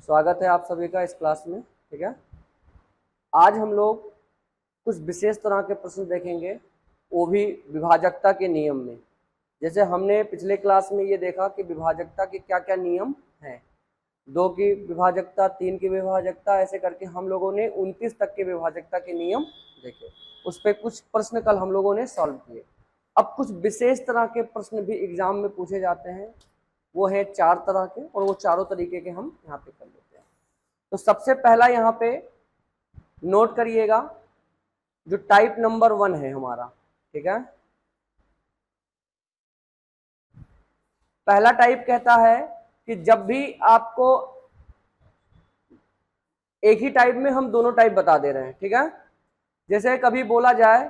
स्वागत है आप सभी का इस क्लास में। ठीक है, आज हम लोग कुछ विशेष तरह के प्रश्न देखेंगे, वो भी विभाजकता के नियम में। जैसे हमने पिछले क्लास में ये देखा कि विभाजकता के क्या क्या नियम हैं, 2 की विभाजकता, 3 की विभाजकता, ऐसे करके हम लोगों ने 29 तक के विभाजकता के नियम देखे। उस पर कुछ प्रश्न कल हम लोगों ने सॉल्व किए। अब कुछ विशेष तरह के प्रश्न भी एग्जाम में पूछे जाते हैं, वो है 4 तरह के, और वो चारों तरीके के हम यहाँ पे कर लेते हैं। तो सबसे पहला यहाँ पे नोट करिएगा, जो टाइप नंबर 1 है हमारा। ठीक है, पहला टाइप कहता है कि जब भी आपको एक ही टाइप में हम दोनों टाइप बता दे रहे हैं। ठीक है, जैसे कभी बोला जाए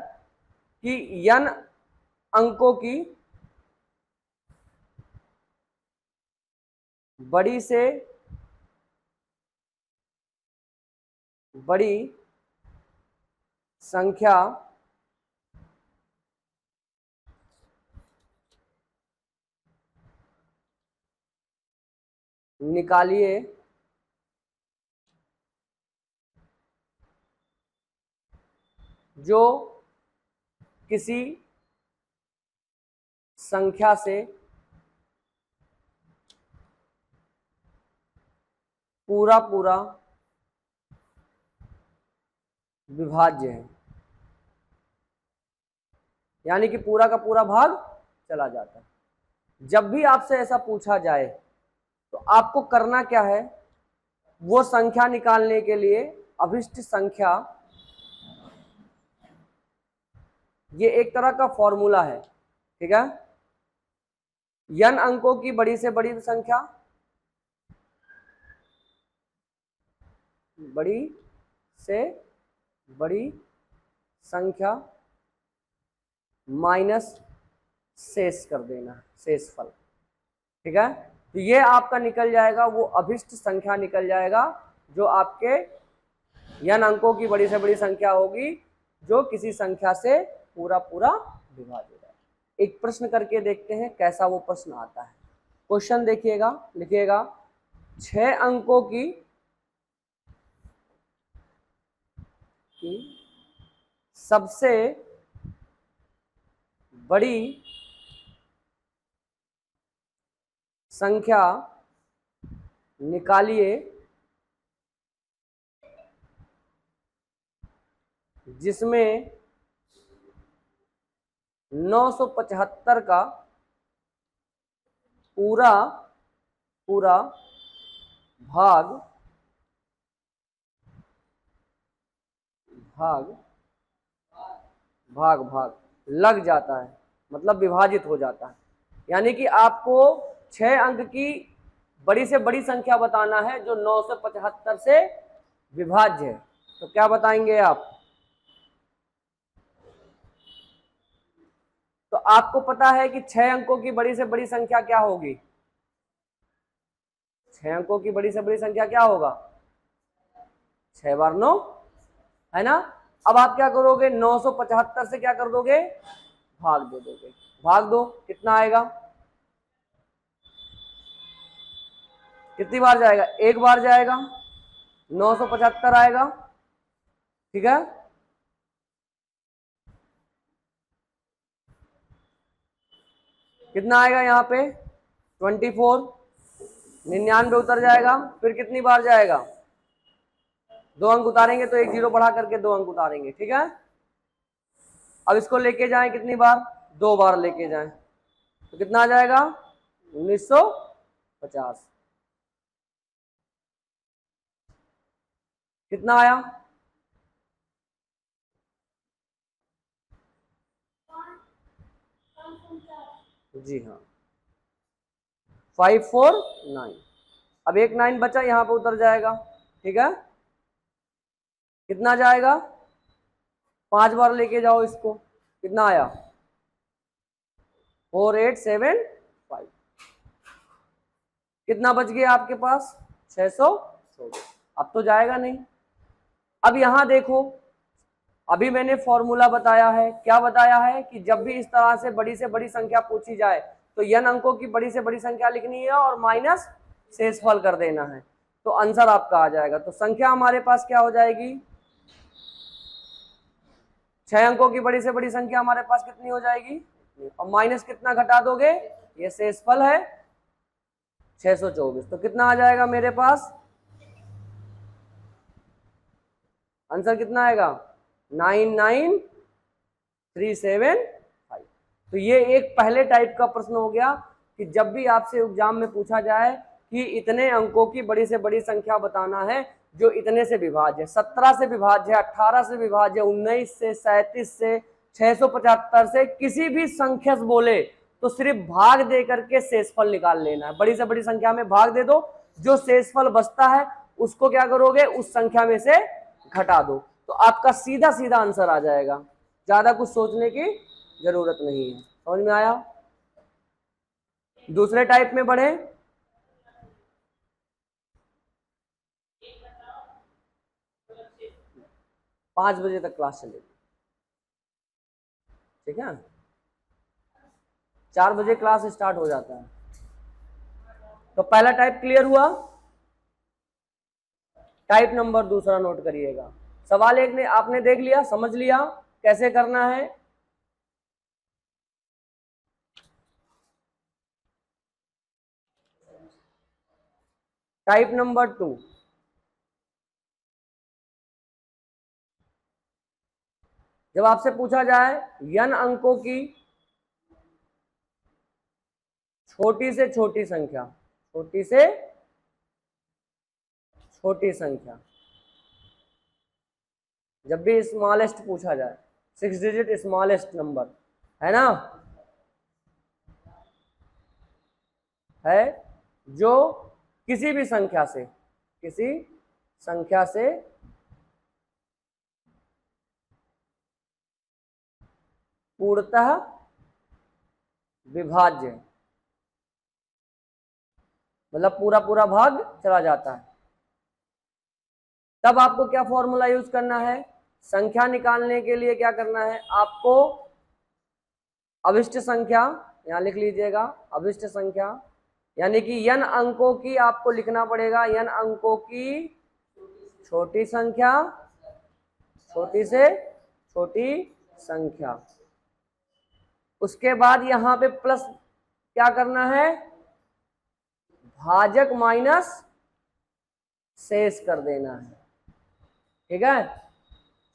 कि n अंकों की बड़ी से बड़ी संख्या निकालिए जो किसी संख्या से पूरा पूरा विभाज्य है, यानी कि पूरा का पूरा भाग चला जाता है। जब भी आपसे ऐसा पूछा जाए तो आपको करना क्या है, वो संख्या निकालने के लिए अभिष्ट संख्या, ये एक तरह का फॉर्मूला है। ठीक है, n अंकों की बड़ी से बड़ी संख्या, बड़ी से बड़ी संख्या माइनस शेष कर देना, शेषफल। ठीक है, तो ये आपका निकल जाएगा, वो अभिष्ट संख्या निकल जाएगा जो आपके n अंकों की बड़ी से बड़ी संख्या होगी, जो किसी संख्या से पूरा पूरा विभाजित है। एक प्रश्न करके देखते हैं कैसा वो प्रश्न आता है। क्वेश्चन देखिएगा, लिखिएगा 6 अंकों की सबसे बड़ी संख्या निकालिए जिसमें 975 का पूरा पूरा भाग लग जाता है, मतलब विभाजित हो जाता है। यानी कि आपको 6 अंक की बड़ी से बड़ी संख्या बताना है जो 975 से विभाज्य है। तो क्या बताएंगे आप? तो आपको पता है कि 6 अंकों की बड़ी से बड़ी संख्या क्या होगी? 6 अंकों की बड़ी से बड़ी संख्या क्या होगा? 6 बार 9 है ना। अब आप क्या करोगे, 975 से क्या कर दोगे, भाग दे दोगे। भाग दो, कितना आएगा? कितनी बार जाएगा? एक बार जाएगा, 975 आएगा। ठीक है, कितना आएगा यहाँ पे? 24। 99 उतर जाएगा, फिर कितनी बार जाएगा? 2 अंक उतारेंगे तो 1 0 बढ़ा करके 2 अंक उतारेंगे। ठीक है, अब इसको लेके जाएं कितनी बार? 2 बार लेके जाएं, तो कितना आ जाएगा? 1950। कितना आया? जी हाँ, 549। अब एक 9 बचा, यहाँ पे उतर जाएगा। ठीक है, कितना जाएगा? 5 बार लेके जाओ इसको, कितना आया? 4875। कितना बच गया आपके पास? 624। अब तो जाएगा नहीं। अब यहां देखो, अभी मैंने फॉर्मूला बताया है। क्या बताया है कि जब भी इस तरह से बड़ी संख्या पूछी जाए तो n अंकों की बड़ी से बड़ी संख्या लिखनी है और माइनस शेषफल कर देना है। तो आंसर आपका आ जाएगा। तो संख्या हमारे पास क्या हो जाएगी, 6 अंकों की बड़ी से बड़ी संख्या हमारे पास कितनी हो जाएगी, और माइनस कितना घटा दोगे, ये शेषफल है 624, तो कितना आ जाएगा मेरे पास, आंसर कितना आएगा 99375। तो ये एक पहले टाइप का प्रश्न हो गया कि जब भी आपसे एग्जाम में पूछा जाए कि इतने अंकों की बड़ी से बड़ी संख्या बताना है जो इतने से विभाज्य है, 17 से विभाज्य है, 18 से विभाज्य, 19 से, 37 से, 675 से, किसी भी संख्या से बोले तो सिर्फ भाग दे करके शेषफल निकाल लेना है। बड़ी से बड़ी संख्या में भाग दे दो, जो शेषफल बचता है उसको क्या करोगे, उस संख्या में से घटा दो, तो आपका सीधा सीधा आंसर आ जाएगा, ज्यादा कुछ सोचने की जरूरत नहीं है। समझ में आया। दूसरे टाइप में बढ़े, पांच बजे तक क्लास चलेगी, ठीक है, 4 बजे क्लास स्टार्ट हो जाता है। तो पहला टाइप क्लियर हुआ। टाइप नंबर दूसरा नोट करिएगा। सवाल एक ने आपने देख लिया, समझ लिया कैसे करना है। टाइप नंबर 2, जब आपसे पूछा जाए n अंकों की छोटी से छोटी संख्या, छोटी से छोटी संख्या, जब भी स्मॉलेस्ट पूछा जाए, 6 डिजिट स्मॉलेस्ट नंबर है ना, है जो किसी भी संख्या से, किसी संख्या से पूर्णतः विभाज्य, मतलब पूरा पूरा भाग चला जाता है, तब आपको क्या फॉर्मूला यूज करना है, संख्या निकालने के लिए क्या करना है आपको, अभिष्ट संख्या यहां लिख लीजिएगा, अभिष्ट संख्या यानी कि n अंकों की आपको लिखना पड़ेगा, n अंकों की छोटी संख्या, छोटी से छोटी संख्या, उसके बाद यहां पे प्लस क्या करना है, भाजक माइनस शेष कर देना है, ठीक है।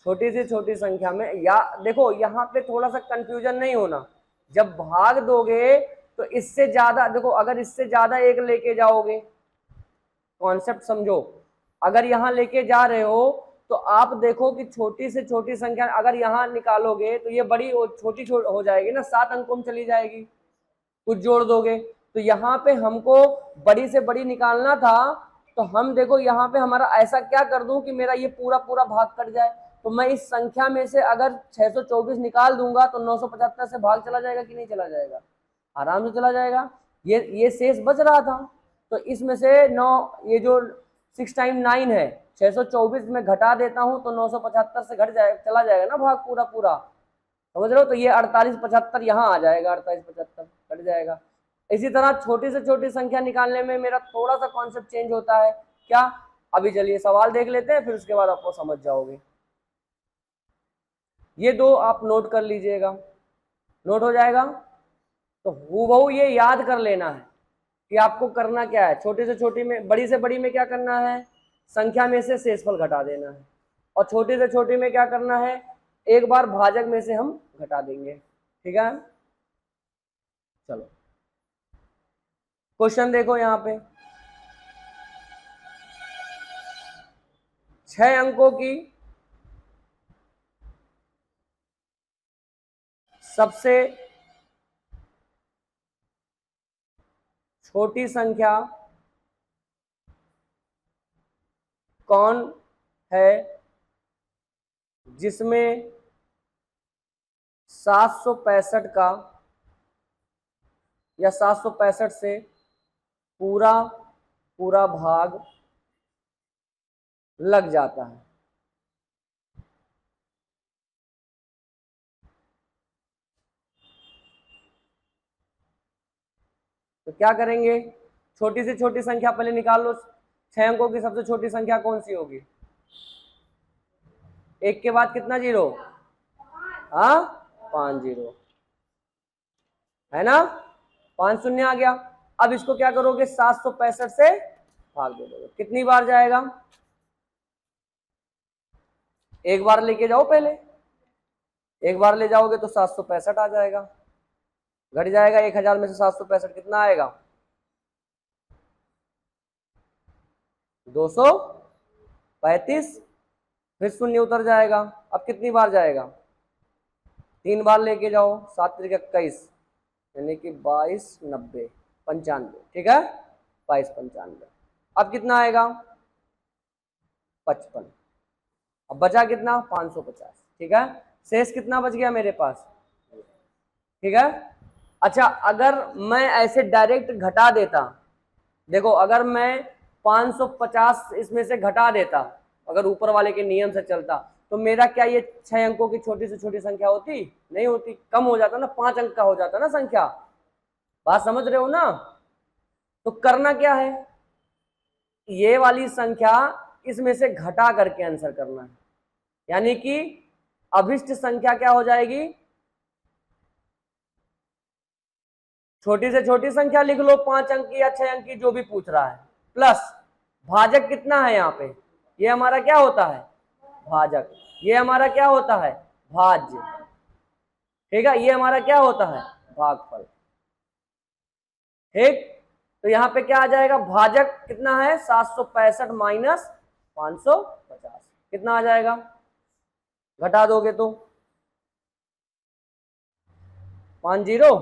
छोटी से छोटी संख्या में, या देखो यहां पे थोड़ा सा कंफ्यूजन नहीं होना, जब भाग दोगे तो इससे ज्यादा, देखो अगर इससे ज्यादा एक लेके जाओगे, कॉन्सेप्ट समझो, अगर यहां लेके जा रहे हो तो आप देखो कि छोटी से छोटी संख्या अगर यहां निकालोगे तो ये बड़ी छोटी हो जाएगी ना, 7 अंकों में चली जाएगी, कुछ जोड़ दोगे, तो यहाँ पे हमको बड़ी से बड़ी निकालना था, तो हम देखो यहाँ पे हमारा ऐसा क्या कर दूं कि मेरा ये पूरा पूरा भाग कट जाए, तो मैं इस संख्या में से अगर 624 निकाल दूंगा तो 975 से भाग चला जाएगा कि नहीं चला जाएगा, आराम से चला जाएगा। ये शेष बच रहा था, तो इसमें से 9, ये जो 6 टाइम 9 है, 624 में घटा देता हूं तो 975 से घट जाएगा, चला जाएगा ना भाग पूरा पूरा, समझ रहे हो, तो ये 4875 यहाँ आ जाएगा, 4875 कट जाएगा। इसी तरह छोटी से छोटी संख्या निकालने में मेरा थोड़ा सा कॉन्सेप्ट चेंज होता है, क्या, अभी चलिए सवाल देख लेते हैं फिर उसके बाद आपको समझ जाओगे। ये दो आप नोट कर लीजिएगा, नोट हो जाएगा, तो हूबहू ये याद कर लेना है कि आपको करना क्या है, छोटी से छोटी में, बड़ी से बड़ी में क्या करना है, संख्या में से शेषफल घटा देना है, और छोटी से छोटी में क्या करना है, एक बार भाजक में से हम घटा देंगे, ठीक है। चलो क्वेश्चन देखो यहाँ पे, 6 अंकों की सबसे छोटी संख्या कौन है जिसमें 765 का या 765 से पूरा पूरा भाग लग जाता है। तो क्या करेंगे, छोटी से छोटी संख्या पहले निकाल लो, 6 अंकों की सबसे छोटी संख्या कौन सी होगी? एक के बाद कितना जीरो? हाँ, 5 जीरो है ना, 5 शून्य आ गया। अब इसको क्या करोगे? 765 से भाग दे दोगे। कितनी बार जाएगा? एक बार लेके जाओ, पहले एक बार ले जाओगे तो 765 आ जाएगा, घट जाएगा 1000 में से 765 कितना आएगा? 235। फिर शून्य उतर जाएगा। अब कितनी बार जाएगा? 3 बार लेके जाओ, 7 त्रिक 21 यानी कि 22 90 95, ठीक है, 22 95। अब कितना आएगा? 55। अब बचा कितना? 550, ठीक है। शेष कितना बच गया मेरे पास? ठीक है। अच्छा, अगर मैं ऐसे डायरेक्ट घटा देता, देखो अगर मैं 550 इसमें से घटा देता, अगर ऊपर वाले के नियम से चलता, तो मेरा क्या ये 6 अंकों की छोटी से छोटी संख्या होती? नहीं होती, कम हो जाता ना, 5 अंक का हो जाता ना संख्या। बात समझ रहे हो ना? तो करना क्या है, ये वाली संख्या इसमें से घटा करके आंसर करना है, यानी कि अभिष्ट संख्या क्या हो जाएगी? छोटी से छोटी संख्या लिख लो, 5 अंक की या 6 अंक की, जो भी पूछ रहा है, प्लस भाजक कितना है यहाँ पे? ये हमारा क्या होता है? भाजक। ये हमारा क्या होता है? भाज्य। ठीक है, ये हमारा क्या होता है? भागफल। ठीक, तो यहाँ पे क्या आ जाएगा? भाजक कितना है? 765 माइनस 550 कितना आ जाएगा? घटा दोगे तो 5 जीरो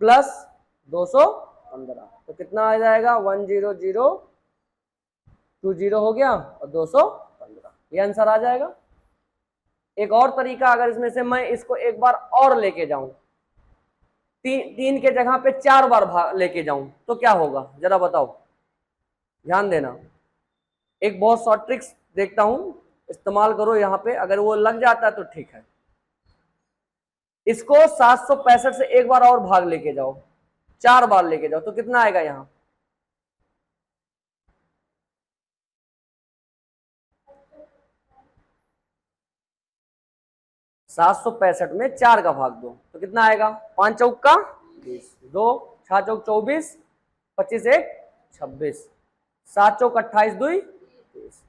प्लस 215, तो कितना आ जाएगा? 10020 हो गया और 215, ये आंसर आ जाएगा। एक और तरीका, अगर इसमें से मैं इसको एक बार और लेके जाऊं, तीन के जगह पे 4 बार लेके जाऊं, तो क्या होगा जरा बताओ, ध्यान देना। एक बहुत शॉर्ट ट्रिक्स देखता हूं, इस्तेमाल करो यहाँ पे, अगर वो लग जाता है तो ठीक है। इसको 765 से एक बार और भाग लेके जाओ, 4 बार लेके जाओ, तो कितना आएगा यहाँ? 765 में 4 का भाग दो तो कितना आएगा? 5 चौक का 20, 2 6 चौक 24, 25 एक 26, 7 चौक 28 2 23,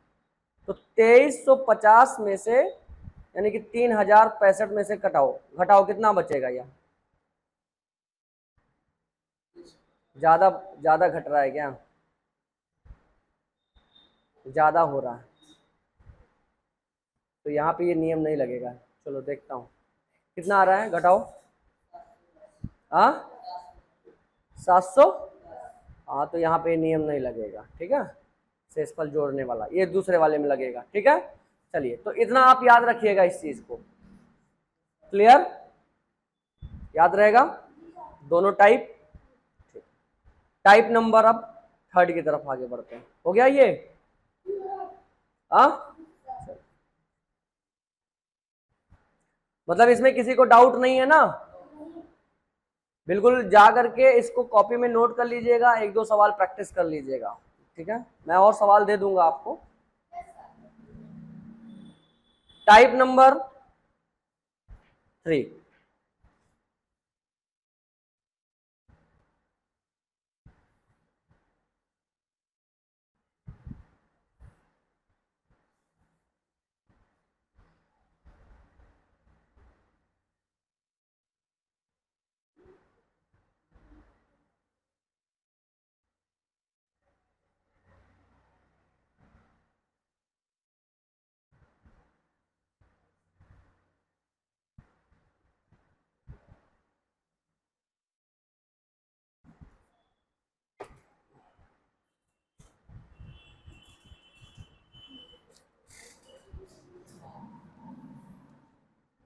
तो 2350 में से, यानी कि 3065 में से घटाओ, घटाओ कितना बचेगा? यहाँ ज्यादा ज्यादा घट रहा है क्या? ज्यादा हो रहा है, तो यहाँ पे ये नियम नहीं लगेगा। चलो देखता हूँ कितना आ रहा है, घटाओ। हाँ, 700। हाँ, तो यहाँ पे नियम नहीं लगेगा, ठीक है, शेषफल जोड़ने वाला ये दूसरे वाले में लगेगा, ठीक है। चलिए, तो इतना आप याद रखिएगा इस चीज को, क्लियर, याद रहेगा दोनों टाइप। टाइप नंबर, अब थर्ड की तरफ आगे बढ़ते हैं। हो गया ये? हाँ, मतलब इसमें किसी को डाउट नहीं है ना? बिल्कुल जा करके इसको कॉपी में नोट कर लीजिएगा, एक दो सवाल प्रैक्टिस कर लीजिएगा, ठीक है। मैं और सवाल दे दूंगा आपको। टाइप नंबर 3,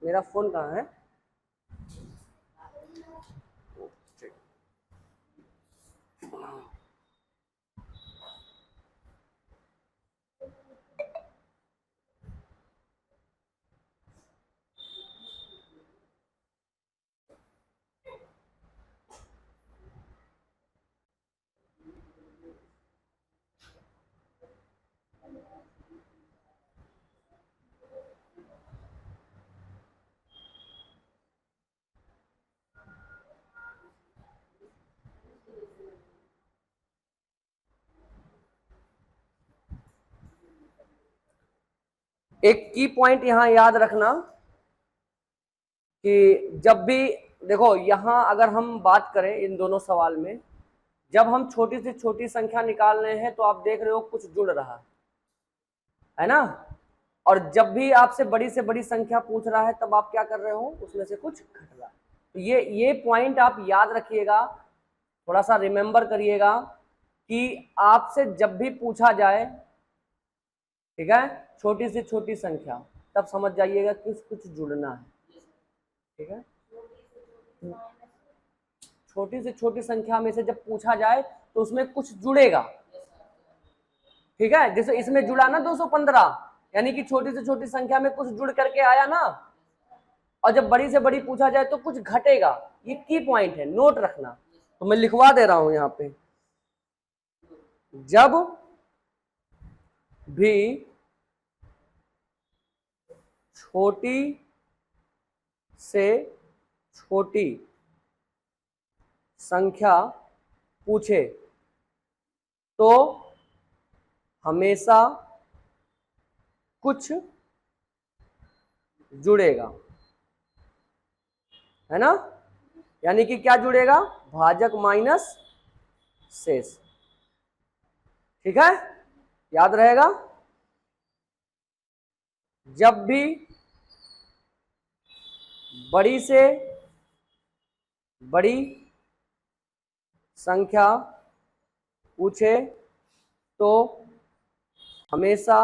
मेरा फोन कहाँ है? एक की पॉइंट यहां याद रखना कि जब भी देखो यहां अगर हम बात करें इन दोनों सवाल में, जब हम छोटी से छोटी संख्या निकाल रहे हैं तो आप देख रहे हो कुछ जुड़ रहा है ना, और जब भी आपसे बड़ी से बड़ी संख्या पूछ रहा है तब आप क्या कर रहे हो, उसमें से कुछ घट रहा है। तो ये पॉइंट आप याद रखिएगा, थोड़ा सा रिमेंबर करिएगा कि आपसे जब भी पूछा जाए, ठीक है, छोटी से छोटी संख्या, तब समझ जाइएगा कि कुछ जुड़ना है, ठीक है। छोटी से छोटी संख्या में से जब पूछा जाए तो उसमें कुछ जुड़ेगा, ठीक है। जैसे इसमें जुड़ा ना 215, यानी कि छोटी से छोटी संख्या में कुछ जुड़ करके आया ना, और जब बड़ी से बड़ी पूछा जाए तो कुछ घटेगा। ये की पॉइंट है, नोट रखना। तो मैं लिखवा दे रहा हूं यहां पे, जब भी छोटी से छोटी संख्या पूछे तो हमेशा कुछ जुड़ेगा, है ना। यानी कि क्या जुड़ेगा, भाजक माइनस शेष, ठीक है, याद रहेगा। जब भी बड़ी से बड़ी संख्या पूछे तो हमेशा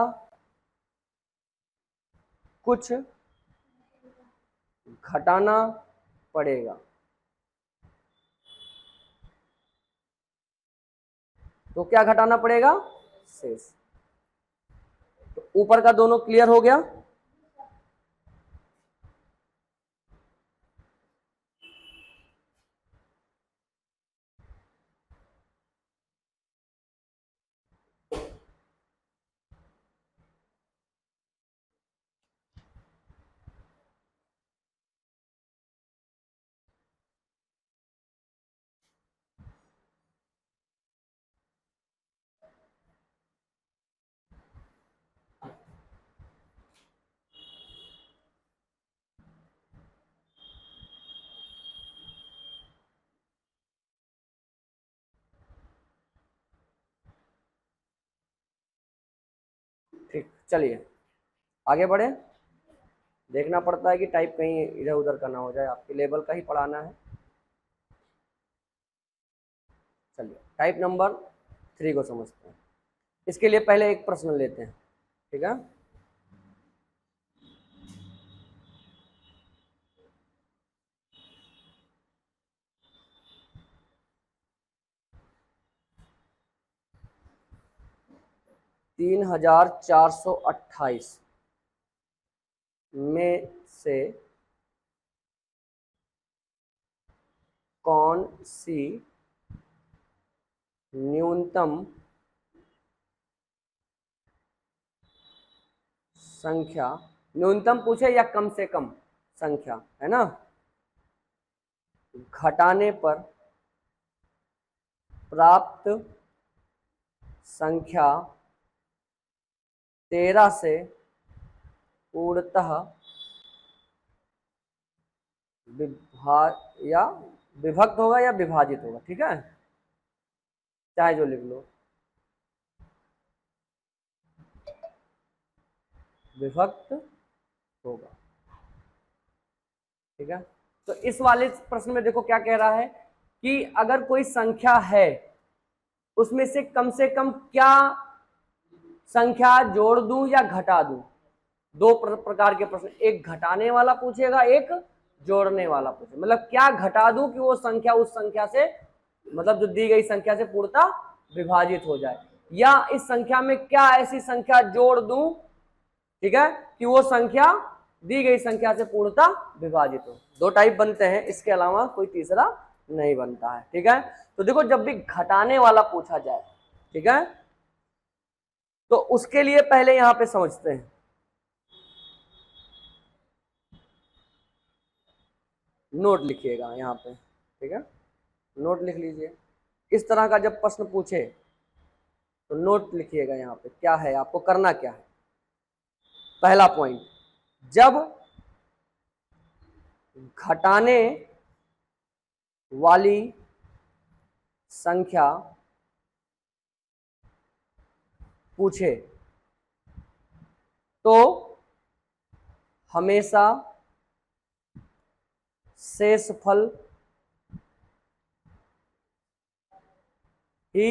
कुछ घटाना पड़ेगा। तो क्या घटाना पड़ेगा, शेष। तो ऊपर का दोनों क्लियर हो गया। ठीक, चलिए आगे बढ़े। देखना पड़ता है कि टाइप कहीं इधर उधर का ना हो जाए, आपके लेवल का ही पढ़ाना है। चलिए टाइप नंबर 3 को समझते हैं। इसके लिए पहले एक प्रश्न लेते हैं, ठीक है। तीन 3428 में से कौन सी न्यूनतम संख्या, न्यूनतम पूछे या कम से कम संख्या, है ना, घटाने पर प्राप्त संख्या 13 से पूर्णतः या विभक्त होगा या विभाजित होगा, ठीक है, चाहे जो लिख लो, विभक्त होगा, ठीक है। तो इस वाले प्रश्न में देखो क्या कह रहा है कि अगर कोई संख्या है उसमें से कम क्या संख्या जोड़ दूं या घटा दूं। दो प्रकार के प्रश्न, एक घटाने वाला पूछेगा, एक जोड़ने वाला पूछेगा। मतलब क्या घटा दूं कि वो संख्या उस संख्या से, मतलब जो दी गई संख्या से पूर्णतः विभाजित हो जाए, या इस संख्या में क्या ऐसी संख्या जोड़ दूं, ठीक है, कि वो संख्या दी गई संख्या से पूर्णतः विभाजित हो। दो टाइप बनते हैं, इसके अलावा कोई तीसरा नहीं बनता है, ठीक है। तो देखो जब भी घटाने वाला पूछा जाए, ठीक है, तो उसके लिए पहले यहां पे समझते हैं। नोट लिखिएगा यहाँ पे, ठीक है, नोट लिख लीजिए। इस तरह का जब प्रश्न पूछे तो नोट लिखिएगा यहाँ पे, क्या है आपको करना क्या है। पहला पॉइंट, जब घटाने वाली संख्या पूछे तो हमेशा शेषफल ही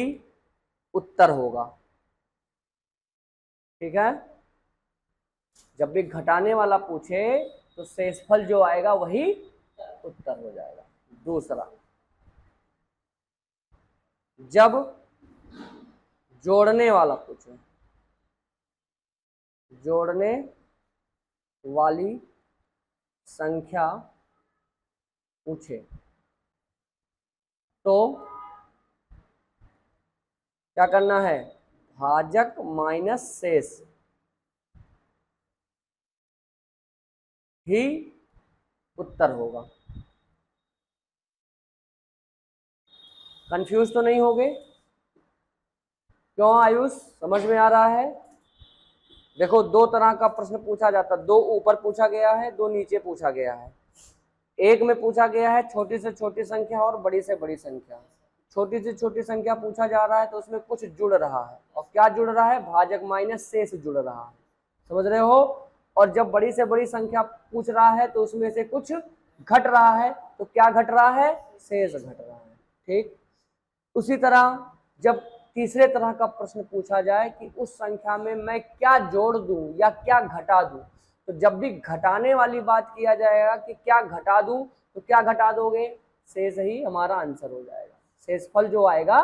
उत्तर होगा। ठीक है, जब भी घटाने वाला पूछे तो शेषफल जो आएगा वही उत्तर हो जाएगा। दूसरा, जब जोड़ने वाला पूछे, जोड़ने वाली संख्या पूछे तो क्या करना है, भाजक माइनस शेष ही उत्तर होगा। कंफ्यूज तो नहीं हो गए? क्यों आयुष, समझ में आ रहा है? देखो, दो तरह का प्रश्न पूछा जाता है, दो ऊपर पूछा गया है, दो नीचे पूछा गया है। एक में पूछा गया है छोटी से छोटी संख्या और बड़ी से बड़ी संख्या। छोटी से छोटी संख्या पूछा जा रहा है तो उसमें कुछ जुड़ रहा है, और क्या जुड़ रहा है, भाजक माइनस शेष जुड़ रहा है। समझ रहे हो? और जब बड़ी से बड़ी संख्या पूछ रहा है तो उसमें से कुछ घट रहा है, तो क्या घट रहा है, शेष घट रहा है। ठीक, उसी तरह जब तीसरे तरह का प्रश्न पूछा जाए कि उस संख्या में मैं क्या जोड़ दूं या क्या घटा दूं, तो जब भी घटाने वाली बात किया जाएगा कि क्या घटा दूं, तो क्या घटा दोगे, शेष ही हमारा आंसर हो जाएगा। शेषफल जो आएगा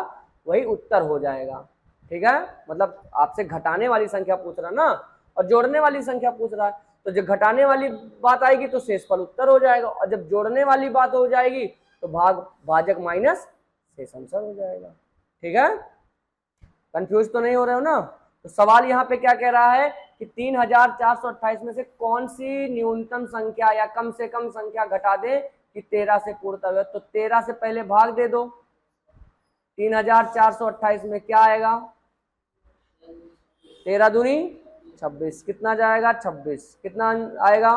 वही उत्तर हो जाएगा। ठीक है, मतलब आपसे घटाने वाली संख्या पूछ रहा ना, और जोड़ने वाली संख्या पूछ रहा है, तो जब घटाने वाली बात आएगी तो शेषफल उत्तर हो जाएगा, और जब जोड़ने वाली बात हो जाएगी तो भाजक माइनस शेष आंसर हो जाएगा। ठीक है, कंफ्यूज तो नहीं हो रहे हो ना? तो सवाल यहाँ पे क्या कह रहा है कि 3428 में से कौन सी न्यूनतम संख्या या कम से कम संख्या घटा दे कि 13 से पूर्णतः हो। तो 13 से पहले भाग दे दो। 3428 में क्या आएगा, 13 दूनी 26, कितना जाएगा 26, कितना आएगा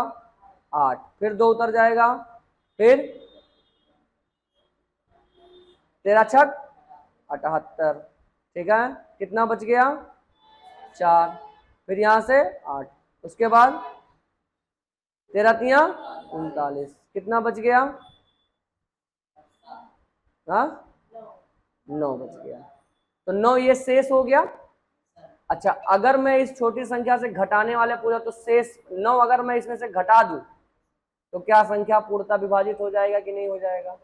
8, फिर 2 उतर जाएगा, फिर 13 छक 78। ठीक है, कितना बच गया 4, फिर यहां से 8, उसके बाद 13 तिया 39, कितना बच गया, हाँ 9 बच गया। तो 9 ये शेष हो गया। अच्छा, अगर मैं इस छोटी संख्या से घटाने वाले पूछा तो शेष 9 अगर मैं इसमें से घटा दूं तो क्या संख्या पूर्णतः विभाजित हो जाएगा कि नहीं हो जाएगा,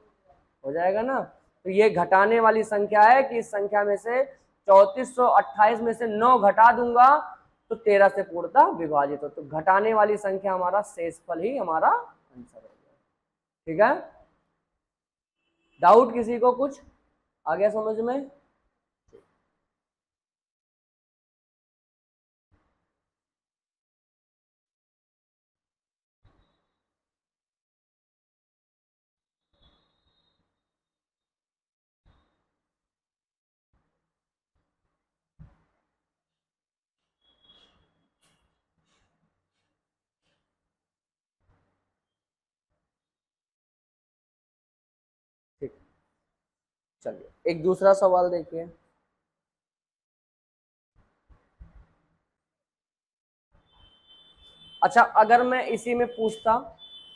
हो जाएगा ना। तो ये घटाने वाली संख्या है कि इस संख्या में से 3428 में से 9 घटा दूंगा तो 13 से पूर्णतः विभाजित हो, तो घटाने वाली संख्या हमारा शेषफल ही हमारा आंसर हो गया। ठीक है, डाउट किसी को, कुछ आ गया समझ में? ठीक, चलिए एक दूसरा सवाल देखिए। अच्छा, अगर मैं इसी में पूछता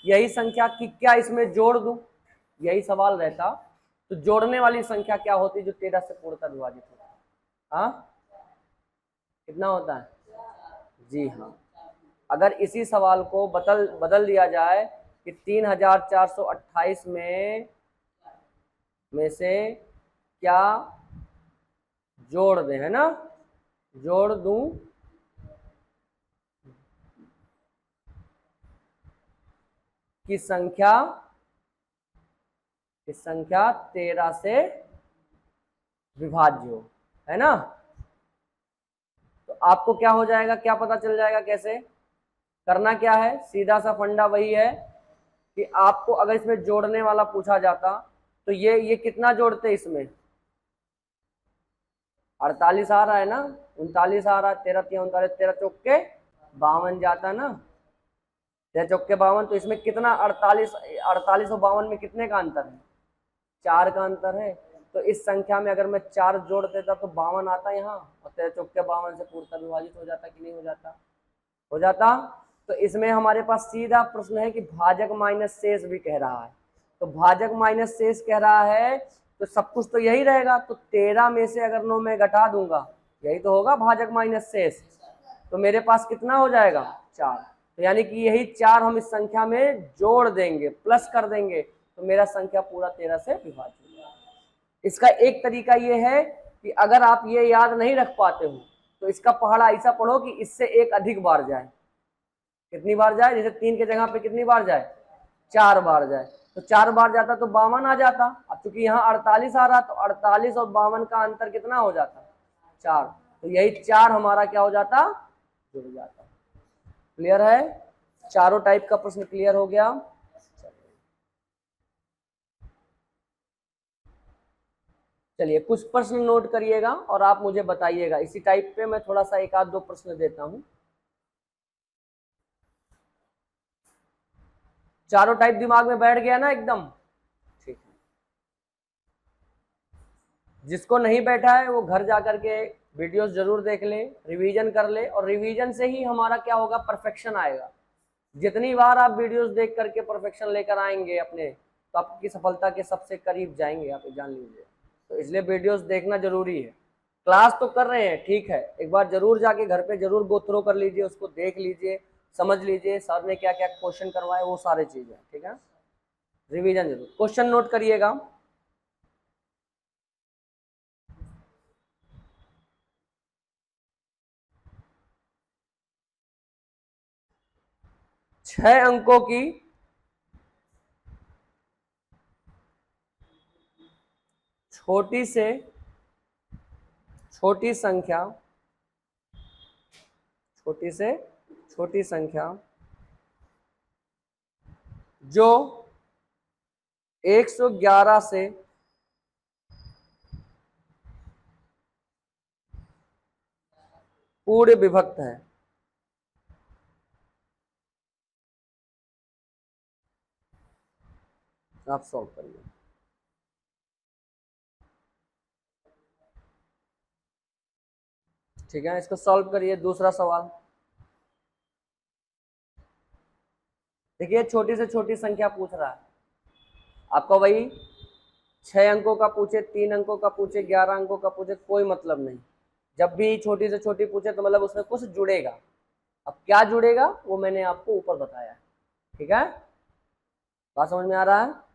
यही संख्या कि क्या इसमें जोड़ दूं, यही सवाल रहता, तो जोड़ने वाली संख्या क्या होती जो 13 से पूर्णतः विभाजित होता है, हाँ कितना होता है, जी हाँ। अगर इसी सवाल को बदल दिया जाए कि 3428 में से क्या जोड़ दें, है ना, जोड़ दूं कि संख्या 13 से विभाज्य हो, है ना, तो आपको क्या हो जाएगा, क्या पता चल जाएगा, कैसे करना क्या है, सीधा सा फंडा वही है कि आपको अगर इसमें जोड़ने वाला पूछा जाता तो ये कितना जोड़ते इसमें, 48 आ रहा है ना, 39 आ रहा है, 13 तिया 39, 13 चौक के 52 जाता ना, 6 चौके 52, तो इसमें कितना 48, 48 और 52 में कितने का अंतर है? 4 का अंतर है। तो इस संख्या में अगर मैं 4 जोड़ देता तो 52 आता यहाँ, और 13 चौके 52 से पूर्णतः विभाजित हो जाता कि नहीं हो जाता? हो जाता। तो इसमें हमारे पास सीधा प्रश्न है कि भाजक माइनस शेष भी कह रहा है, तो भाजक माइनस शेष कह रहा है तो सब कुछ तो यही रहेगा, तो 13 में से अगर 9 में घटा दूंगा, यही तो होगा भाजक माइनस शेष, तो मेरे पास कितना हो जाएगा? 4। तो यानी कि यही 4 हम इस संख्या में जोड़ देंगे, प्लस कर देंगे, तो मेरा संख्या पूरा 13 से विभाजित हो जाएगा। इसका एक तरीका ये है कि अगर आप ये याद नहीं रख पाते हो तो इसका पहाड़ा ऐसा पढ़ो कि इससे एक अधिक बार जाए। कितनी बार जाए? जैसे 3 के जगह पे कितनी बार जाए? 4 बार जाए। तो 4 बार जाता तो 52 आ जाता। अब चूंकि यहाँ 48 आ रहा, तो 48 और 52 का अंतर कितना हो जाता? 4। तो यही 4 हमारा क्या हो जाता? जुड़ जाता। क्लियर है? चारों टाइप का प्रश्न क्लियर हो गया। चलिए कुछ प्रश्न नोट करिएगा और आप मुझे बताइएगा। इसी टाइप पे मैं थोड़ा सा एक आध दो प्रश्न देता हूं। चारों टाइप दिमाग में बैठ गया ना एकदम? ठीक है। जिसको नहीं बैठा है वो घर जाकर के वीडियोस जरूर देख ले, रिवीजन कर ले, और रिवीजन से ही हमारा क्या होगा? परफेक्शन आएगा। जितनी बार आप वीडियोस देख करके परफेक्शन लेकर आएंगे अपने, तो आपकी सफलता के सबसे करीब जाएंगे, आप जान लीजिए। तो इसलिए वीडियोस देखना जरूरी है। क्लास तो कर रहे हैं, ठीक है, एक बार जरूर जाके घर पे जरूर गो थ्रो कर लीजिए, उसको देख लीजिए, समझ लीजिए सर ने क्या क्या क्वेश्चन करवाए, वो सारे चीजें, ठीक है। रिवीजन जरूर, क्वेश्चन नोट करिएगा। छह अंकों की छोटी से छोटी संख्या, छोटी से छोटी संख्या जो 111 से पूर्ण विभक्त है। आप सॉल्व करिए। ठीक है, इसको सॉल्व करिए। दूसरा सवाल देखिए, छोटी से छोटी संख्या पूछ रहा है आपको, वही 6 अंकों का पूछे, 3 अंकों का पूछे, 11 अंकों का पूछे, कोई मतलब नहीं। जब भी छोटी से छोटी पूछे तो मतलब उसमें कुछ जुड़ेगा। अब क्या जुड़ेगा वो मैंने आपको ऊपर बताया। ठीक है, बात समझ में आ रहा है?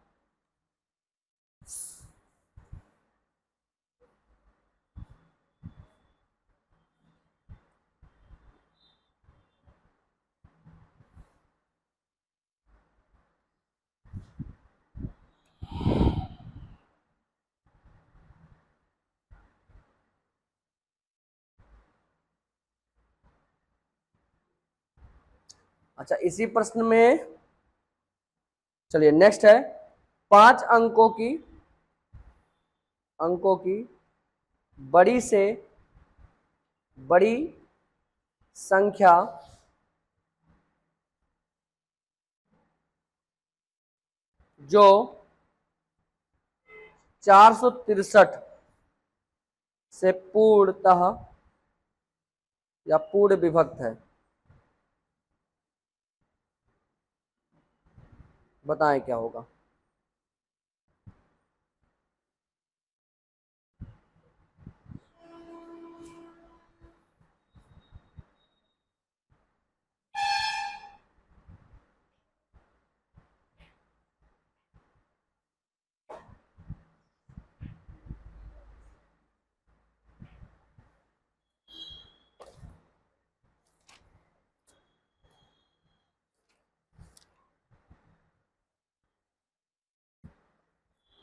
अच्छा, इसी प्रश्न में चलिए नेक्स्ट है, 5 अंकों की बड़ी से बड़ी संख्या जो 463 से पूर्णतः या पूर्ण विभक्त है। बताएं क्या होगा?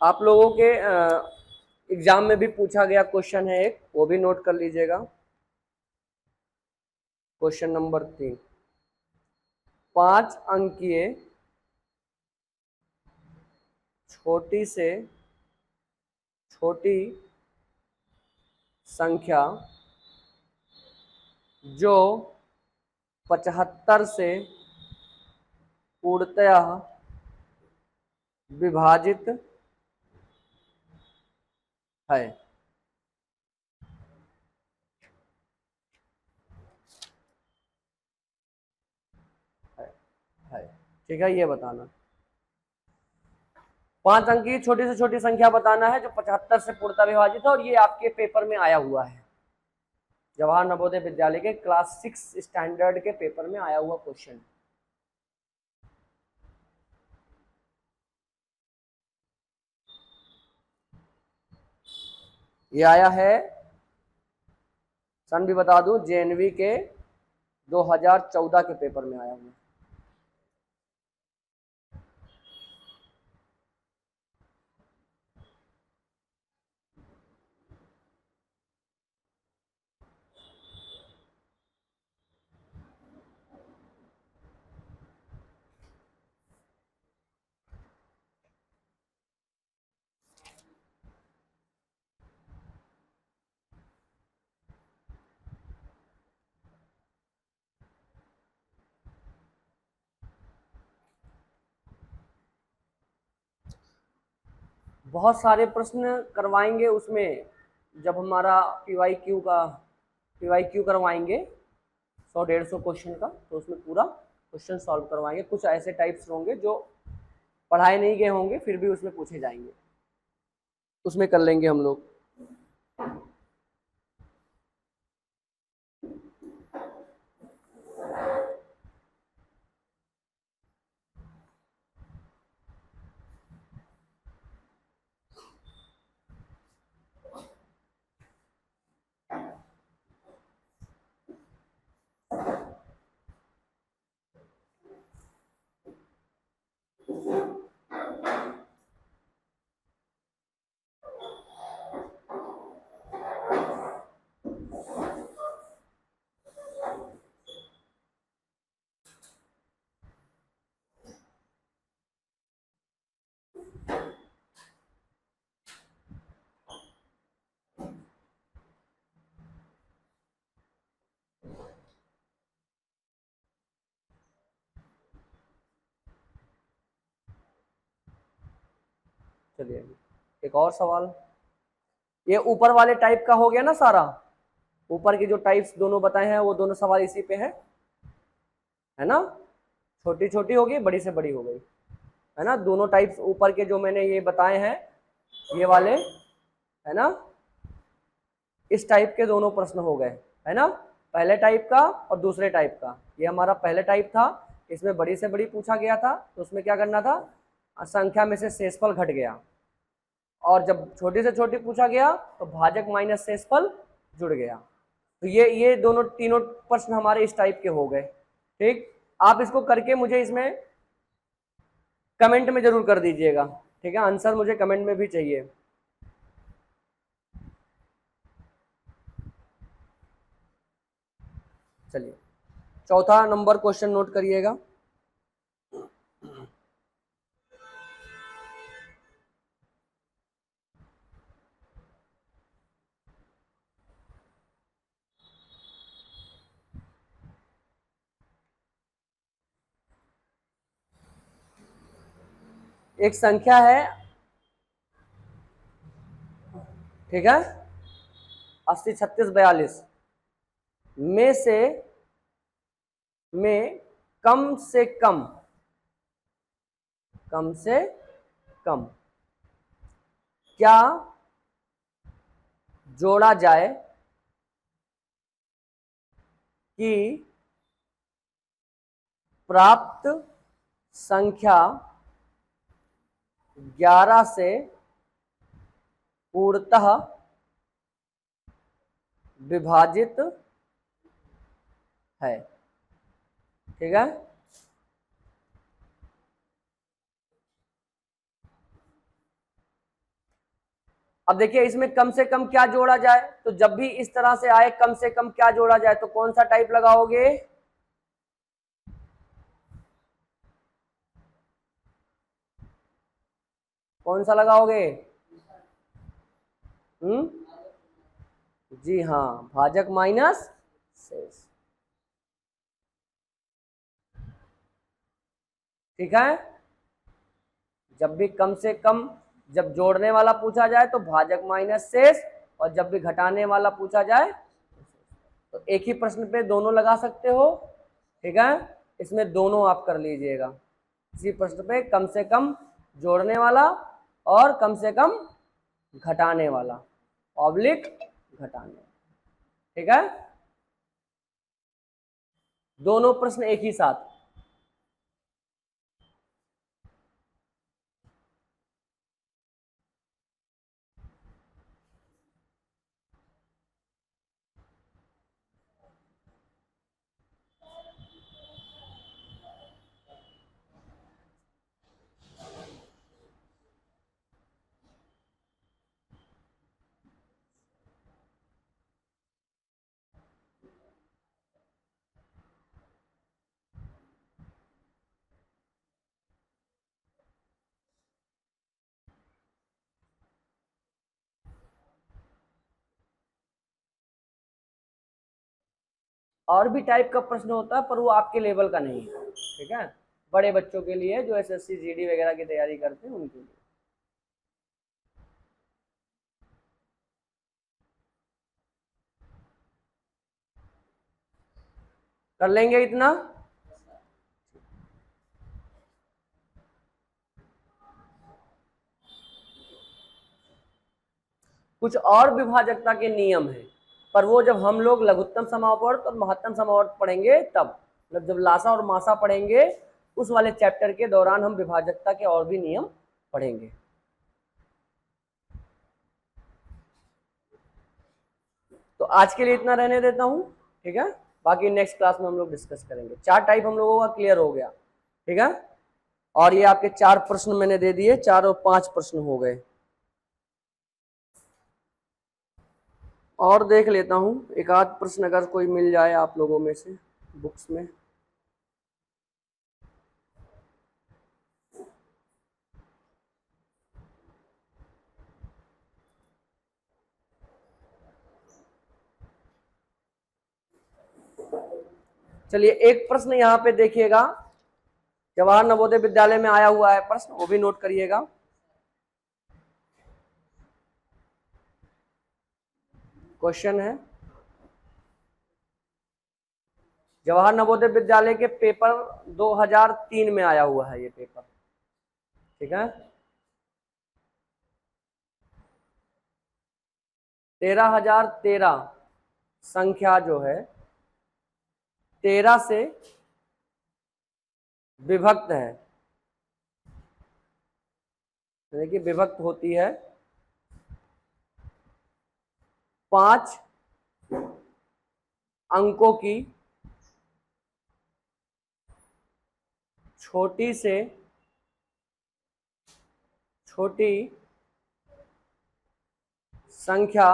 आप लोगों के एग्जाम में भी पूछा गया क्वेश्चन है एक, वो भी नोट कर लीजिएगा। क्वेश्चन नंबर 3, 5 अंकीय छोटी से छोटी संख्या जो 75 से पूर्णतः विभाजित है। है ठीक है, ये बताना। 5 अंक की छोटी से छोटी संख्या बताना है जो 75 से पूर्णतः विभाजित है, और ये आपके पेपर में आया हुआ है, जवाहर नवोदय विद्यालय के क्लास 6 स्टैंडर्ड के पेपर में आया हुआ क्वेश्चन। ये आया है, सन भी बता दूं, जेएनवी के 2014 के पेपर में आया हुआ। बहुत सारे प्रश्न करवाएंगे उसमें, जब हमारा पीवाई क्यू करवाएंगे 100-150 क्वेश्चन का, तो उसमें पूरा क्वेश्चन सॉल्व करवाएंगे। कुछ ऐसे टाइप्स होंगे जो पढ़ाए नहीं गए होंगे, फिर भी उसमें पूछे जाएंगे, उसमें कर लेंगे हम लोग। चलिए एक और सवाल, ये ऊपर वाले टाइप का हो गया ना सारा, ऊपर के जो टाइप्स दोनों बताए हैं वो दोनों सवाल इसी पे है ना। छोटी छोटी हो गई, बड़ी से बड़ी हो गई, है ना। दोनों टाइप्स ऊपर के जो मैंने ये बताए हैं, ये वाले, है ना, इस टाइप के दोनों प्रश्न हो गए, है ना। पहले टाइप का और दूसरे टाइप का, ये हमारा पहले टाइप था, इसमें बड़ी से बड़ी पूछा गया था, तो उसमें क्या करना था, संख्या में से शेषफल घट गया, और जब छोटी से छोटी पूछा गया तो भाजक माइनस शेषफल जुड़ गया। तो ये दोनों तीनों प्रश्न हमारे इस टाइप के हो गए। ठीक, आप इसको करके मुझे इसमें कमेंट में जरूर कर दीजिएगा, ठीक है, आंसर मुझे कमेंट में भी चाहिए। चलिए चौथा नंबर क्वेश्चन नोट करिएगा। एक संख्या है, ठीक है, 80 36 42 में से में कम से कम क्या जोड़ा जाए कि प्राप्त संख्या 11 से पूर्णतः विभाजित है। ठीक है, अब देखिए इसमें कम से कम क्या जोड़ा जाए, तो जब भी इस तरह से आए कम से कम क्या जोड़ा जाए, तो कौन सा टाइप लगाओगे, कौन सा लगाओगे, जी हाँ, भाजक माइनस शेष। ठीक है, जब भी कम से कम, जब जोड़ने वाला पूछा जाए तो भाजक माइनस शेष, और जब भी घटाने वाला पूछा जाए तो एक ही प्रश्न पे दोनों लगा सकते हो। ठीक है, इसमें दोनों आप कर लीजिएगा, इसी प्रश्न पे कम से कम जोड़ने वाला और कम से कम घटाने वाला, ऑब्लिक घटाने, ठीक है, दोनों प्रश्न एक ही साथ। और भी टाइप का प्रश्न होता है, पर वो आपके लेवल का नहीं है। ठीक है, बड़े बच्चों के लिए, जो एसएससी जीडी वगैरह की तैयारी करते हैं उनके लिए। कर लेंगे इतना। कुछ और विभाजकता के नियम है, पर वो जब हम लोग लघुत्तम समावर्त और महत्तम समावर्त पढ़ेंगे तब, मतलब जब लासा और मासा पढ़ेंगे उस वाले चैप्टर के दौरान हम विभाजकता के और भी नियम पढ़ेंगे। तो आज के लिए इतना रहने देता हूं, ठीक है, बाकी नेक्स्ट क्लास में हम लोग डिस्कस करेंगे। 4 टाइप हम लोगों का क्लियर हो गया, ठीक है, और ये आपके 4 प्रश्न मैंने दे दिए, 4 और 5 प्रश्न हो गए। और देख लेता हूं एक आध प्रश्न अगर कोई मिल जाए आप लोगों में से बुक्स में। चलिए एक प्रश्न यहाँ पे देखिएगा, जवाहर नवोदय विद्यालय में आया हुआ है प्रश्न, वो भी नोट करिएगा। क्वेश्चन है, जवाहर नवोदय विद्यालय के पेपर 2003 में आया हुआ है ये पेपर, ठीक है, 13,013 संख्या जो है 13 से विभक्त है, देखिए विभक्त होती है 5 अंकों की छोटी से छोटी संख्या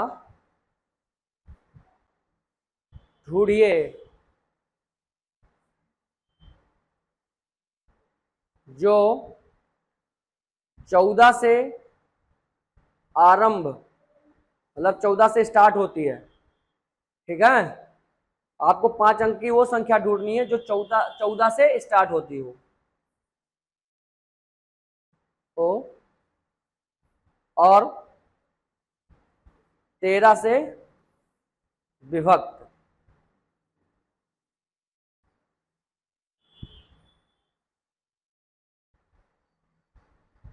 ढूंढिए जो 14 से आरंभ, मतलब 14 से स्टार्ट होती है, ठीक है, आपको 5 अंक की वो संख्या ढूंढनी है जो 14 से स्टार्ट होती हो, तो और 13 से विभक्त,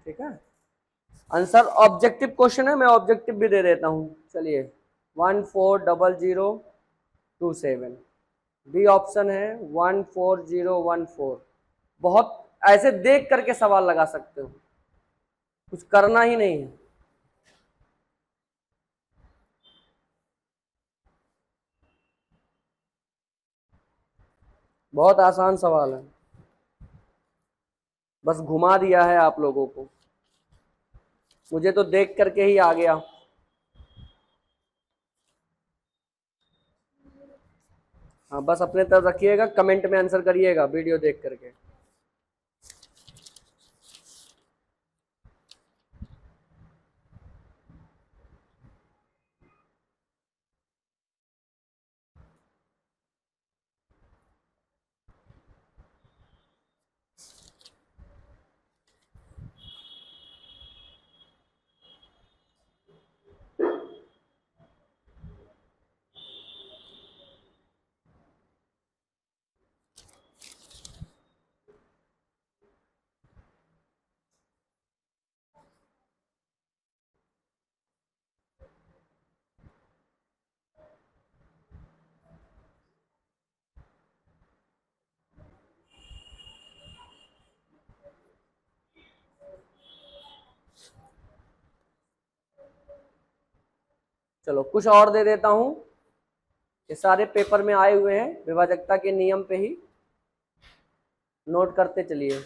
ठीक है। आंसर ऑब्जेक्टिव क्वेश्चन है, मैं ऑब्जेक्टिव भी दे देता हूं, चलिए 140027, बी ऑप्शन है 14014। बहुत ऐसे देख करके सवाल लगा सकते हो, कुछ करना ही नहीं है, बहुत आसान सवाल है, बस घुमा दिया है आप लोगों को, मुझे तो देख करके ही आ गया। हाँ बस अपने तरफ रखिएगा, कमेंट में आंसर करिएगा वीडियो देख करके। चलो कुछ और दे देता हूं, ये सारे पेपर में आए हुए हैं, विभाजकता के नियम पे ही नोट करते चलिए।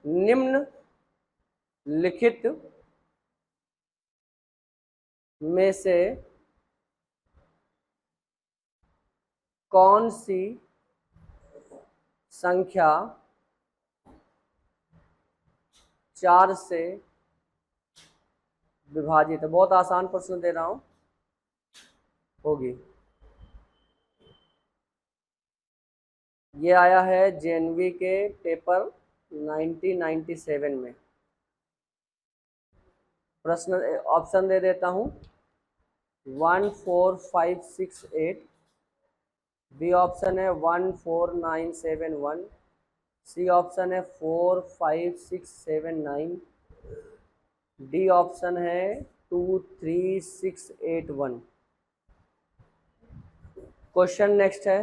निम्न लिखित में से कौन सी संख्या 4 से विभाजित है? बहुत आसान प्रश्न दे रहा हूं, होगी। ये आया है जेएनवी के पेपर 1997 में। प्रश्न ऑप्शन दे देता हूं, 1 4 5 6 8, बी ऑप्शन है 1 4 9 7 1, सी ऑप्शन है 4 5 6 7 9, डी ऑप्शन है 2 3 6 8 1। क्वेश्चन नेक्स्ट है,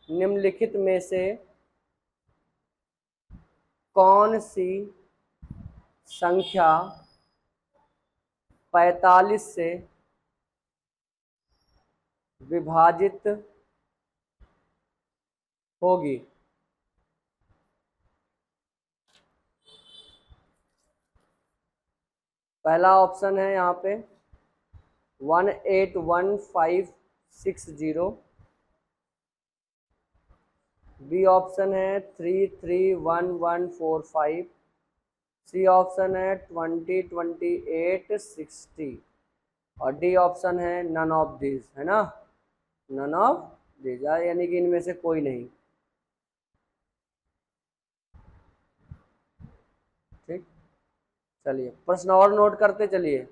निम्नलिखित में से कौन सी संख्या 45 से विभाजित होगी? पहला ऑप्शन है यहाँ पे 1811560, बी ऑप्शन है 331145, सी ऑप्शन है 202860 और डी ऑप्शन है नन ऑफ दिस, है ना, नन ऑफ दिस, यानी कि इनमें से कोई नहीं। ठीक, चलिए प्रश्न और नोट करते चलिए।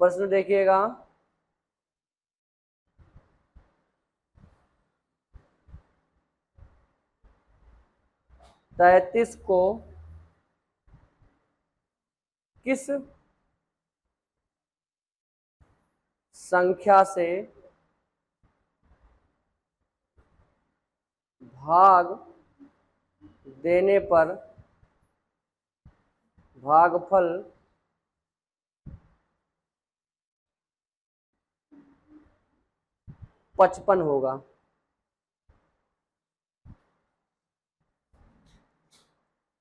प्रश्न देखिएगा, तैतीस को किस संख्या से भाग देने पर भागफल 55 होगा?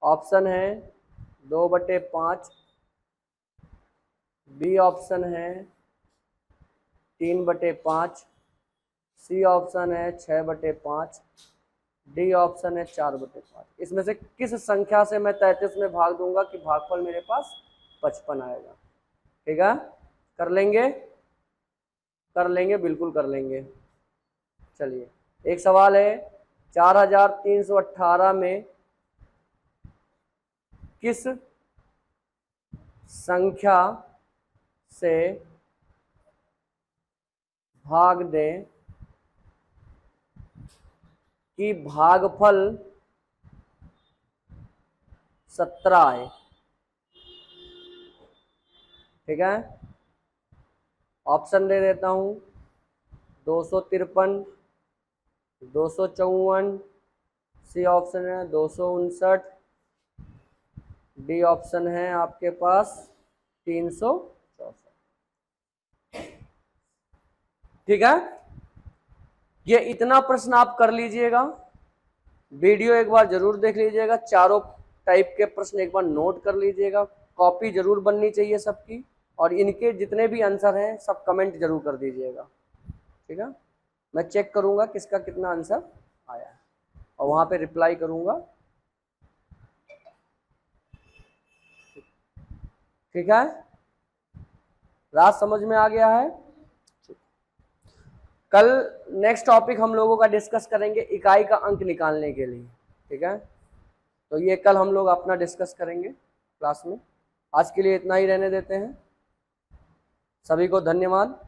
ऑप्शन है 2/5, बी ऑप्शन है 3/5, सी ऑप्शन है 6/5, डी ऑप्शन है 4/5। इसमें से किस संख्या से मैं 33 में भाग दूंगा कि भागफल मेरे पास 55 आएगा? ठीक है, कर लेंगे, कर लेंगे, बिल्कुल कर लेंगे। चलिए एक सवाल है, 4318 में किस संख्या से भाग दें कि भागफल 17 आए? ठीक है, ऑप्शन दे देता हूं, 253, 254, सी ऑप्शन है 259, डी ऑप्शन है आपके पास 364। ठीक है, ये इतना प्रश्न आप कर लीजिएगा। वीडियो एक बार जरूर देख लीजिएगा, चारों टाइप के प्रश्न एक बार नोट कर लीजिएगा, कॉपी जरूर बननी चाहिए सबकी, और इनके जितने भी आंसर हैं सब कमेंट जरूर कर दीजिएगा। ठीक है, मैं चेक करूंगा किसका कितना आंसर आया है और वहां पे रिप्लाई करूंगा। ठीक है, रात समझ में आ गया है? कल नेक्स्ट टॉपिक हम लोगों का डिस्कस करेंगे इकाई का अंक निकालने के लिए। ठीक है, तो ये कल हम लोग अपना डिस्कस करेंगे क्लास में। आज के लिए इतना ही रहने देते हैं। सभी को धन्यवाद।